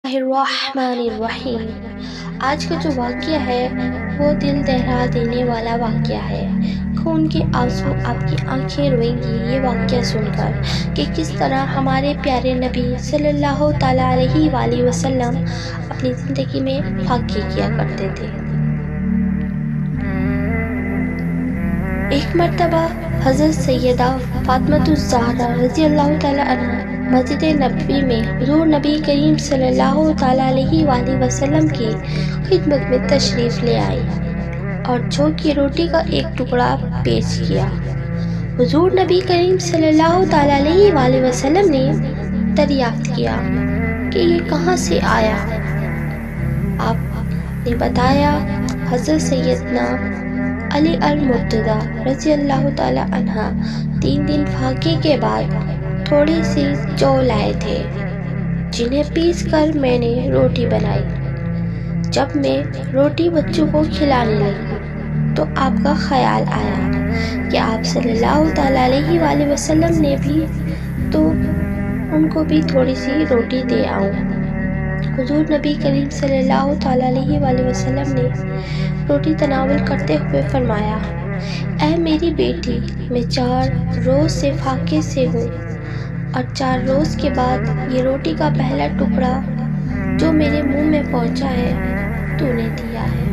الرحمن الرحیم۔ آج کا جو واقعہ ہے وہ دل دہلا دینے والا واقعہ ہے۔ خون کے آنسو آپ کی آنکھیں روئیں گی یہ واقعہ سن کر کہ کس طرح ہمارے پیارے نبی صلی اللہ تعالیٰ علیہ وآلہ وسلم اپنی زندگی میں فاقے کیا کرتے تھے۔ ایک مرتبہ حضرت سیدہ فاطمۃ الزہرا رضی اللہ تعالیٰ عنہا مسجد نبوی میں حضور نبی کریم صلی اللہ تعالیٰ علیہ وآلہ وسلم کی خدمت میں تشریف لے آئی اور جو کی روٹی کا ایک ٹکڑا پیش کیا۔ حضور نبی کریم صلی اللہ تعالیٰ علیہ وآلہ وسلم نے دریافت کیا کہ یہ کہاں سے آیا۔ آپ نے بتایا حضرت سیدنا علی المرتضیٰ رضی اللہ تعالیٰ عنہ 3 دن فاقے کے بعد تھوڑی سی جو لائے تھے جنہیں پیس کر میں نے روٹی بنائی۔ جب میں روٹی بچوں کو کھلانے لگی تو آپ کا خیال آیا کہ آپ صلی اللہ تعالیٰ علیہ وآلہ وسلم نے بھی تو ان کو بھی تھوڑی سی روٹی دے آؤں۔ حضور نبی کریم صلی اللہ تعالیٰ علیہ وآلہ وسلم نے روٹی تناول کرتے ہوئے فرمایا، اے میری بیٹی، میں 4 روز سے فاقے سے ہوں اور 4 روز کے بعد یہ روٹی کا پہلا ٹکڑا جو میرے منہ میں پہنچا ہے تو نے دیا ہے۔